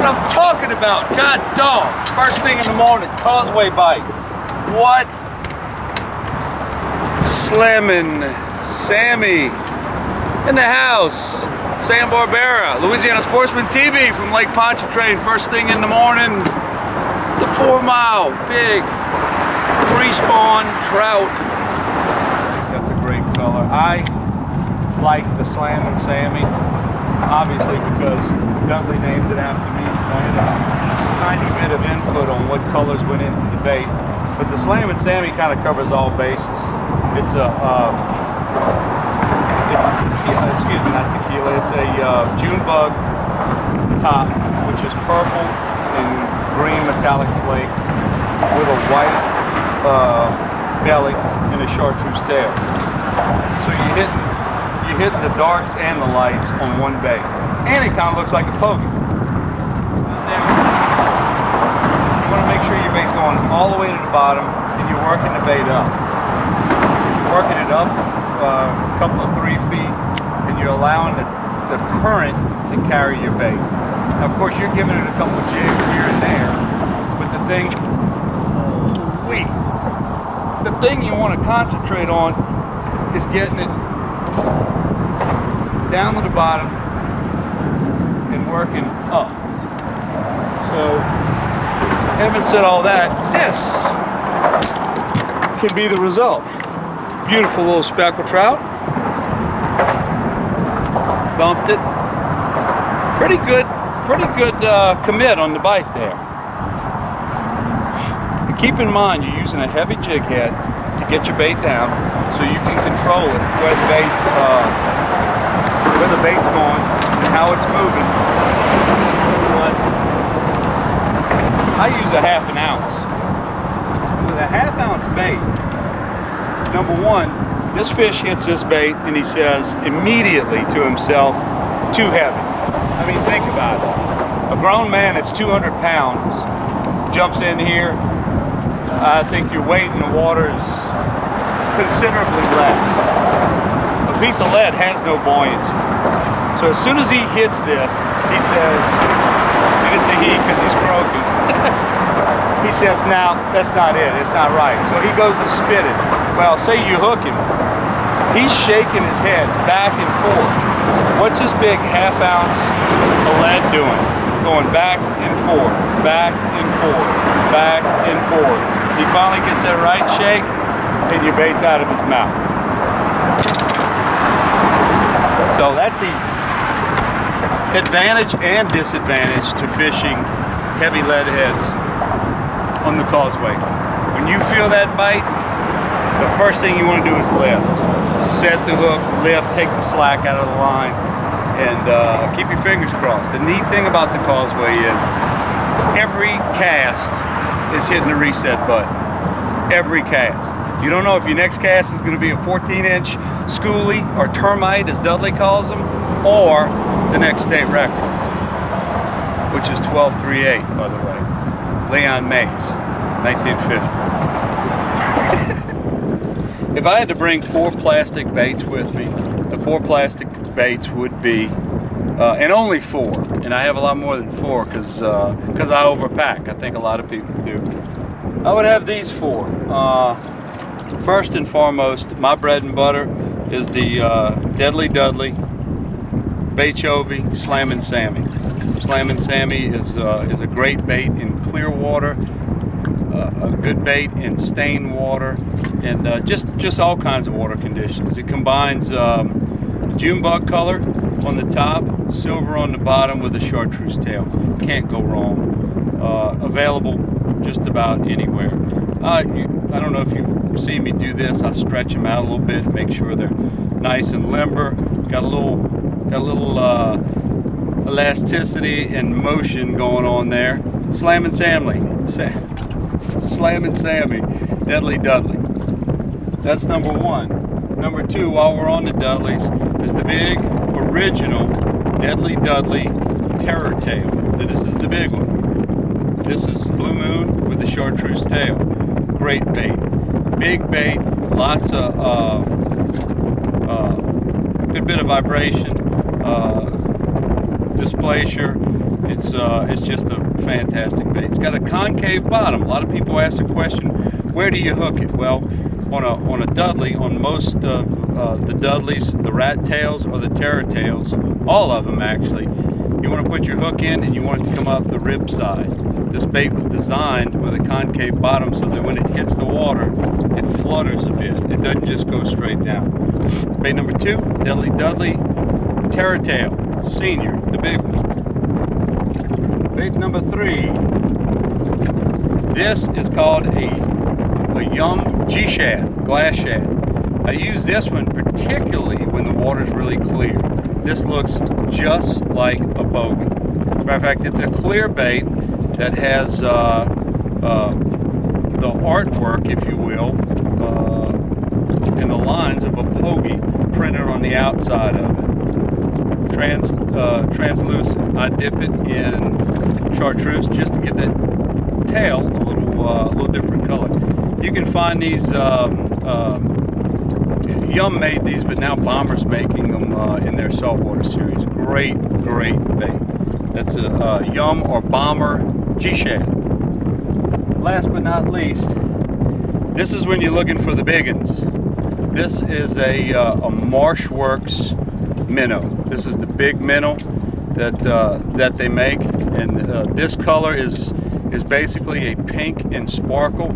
I'm talking about. God dog. First thing in the morning, causeway bite. What? Slamming Sammy in the house. Sam Barbera, Louisiana Sportsman TV from Lake Pontchartrain. First thing in the morning, the 4 mile, big pre-spawn trout. That's a great color. I like the Slamming Sammy, obviously because Dudley named it after me. I had a tiny bit of input on what colors went into the bait, but the Slamming Sammy kind of covers all bases. It's a tequila, excuse me, not tequila. It's a June bug top, which is purple and green metallic flake with a white belly and a chartreuse tail. So you're hitting the darks and the lights on one bait, and it kind of looks like a pokey. Now, you want to make sure your bait's going all the way to the bottom, and you're working the bait up. You're working it up a couple of 3 feet, and you're allowing the current to carry your bait. Now, of course, you're giving it a couple of jigs here and there, but the thing you want to concentrate on is getting it down to the bottom and working up. So, having said all that, this can be the result. Beautiful little speckled trout. Bumped it. Pretty good commit on the bite there. And keep in mind, you're using a heavy jig head to get your bait down, so you can control it where the bait's going and how it's moving. But I use a 1/2 ounce. With a 1/2 ounce bait, number one, this fish hits this bait and he says immediately to himself, too heavy. I mean, think about it. A grown man that's 200 pounds jumps in here. I think your weight in the water is considerably less. A piece of lead has no buoyancy. So as soon as he hits this, he says, and it's a he because he's croaking, he says, now, that's not it, it's not right. So he goes to spit it. Well, say you hook him. He's shaking his head back and forth. What's this big 1/2 ounce of lead doing? Going back and forth, back and forth, back and forth. He finally gets that right shake, and your bait's out of his mouth. So that's the advantage and disadvantage to fishing heavy lead heads on the causeway. When you feel that bite, the first thing you want to do is lift. Set the hook, lift, take the slack out of the line, and keep your fingers crossed. The neat thing about the causeway is every cast is hitting the reset button. Every cast. You don't know if your next cast is going to be a 14-inch schoolie or termite, as Dudley calls them, or the next state record, which is 12.38, by the way. Leon Mates, 1950. If I had to bring 4 plastic baits with me, the 4 plastic baits would be, and only 4, and I have a lot more than 4 because I overpack. I think a lot of people do. I would have these 4. First and foremost, my bread and butter is the Deadly Dudley Baitchovy Slamming Sammy. Slamming Sammy is a great bait in clear water, a good bait in stained water, and just all kinds of water conditions. It combines June bug color on the top, silver on the bottom with a chartreuse tail. Can't go wrong. Available just about anywhere. I don't know if you see me do this. I stretch them out a little bit, make sure they're nice and limber. Got a little elasticity and motion going on there. Slamming Sammy, Slamming Sammy, Deadly Dudley. That's number 1. Number 2, while we're on the Dudleys, is the big original Deadly Dudley Terror Tail. This is the big one. This is Blue Moon with the chartreuse tail. Great bait. Big bait, lots of good bit of vibration. displacer. It's just a fantastic bait. It's got a concave bottom. A lot of people ask the question, where do you hook it? Well, on a Dudley, on most of the Dudleys, the rat tails or the terror tails, all of them actually, you want to put your hook in and you want it to come out the rib side. This bait was designed with a concave bottom so that when it hits the water, it flutters a bit. It doesn't just go straight down. Bait number 2, Dudley Terror Tail Senior, the big one. Bait number 3. This is called a Yum G-shad, glass shad. I use this one particularly when the water's really clear. This looks just like a bogey. As a matter of fact, it's a clear bait that has the artwork, if you will, and the lines of a pogey printed on the outside of it. Translucent. I dip it in chartreuse just to give that tail a little different color. You can find these. Yum made these, but now Bomber's making them in their saltwater series. Great bait. That's a Yum or Bomber G-shad. Last but not least, this is when you're looking for the big uns. This is a Marshworks minnow. This is the big minnow that they make, and this color is basically a pink and sparkle.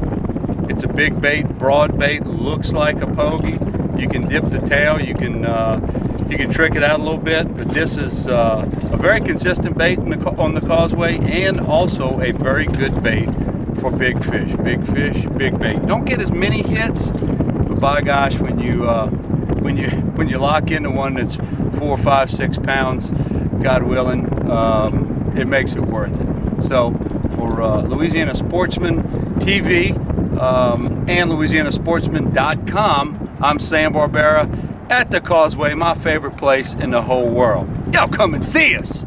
It's a big bait, broad bait, looks like a pogey. You can dip the tail, you can trick it out a little bit, but this is a very consistent bait on the causeway, and also a very good bait for big fish. Big fish, big bait. Don't get as many hits, but by gosh, when you lock into one that's 4, 5, 6 pounds, God willing, it makes it worth it. So for Louisiana Sportsman TV and LouisianaSportsman.com, I'm Sam Barbera at the Causeway, my favorite place in the whole world. Y'all come and see us.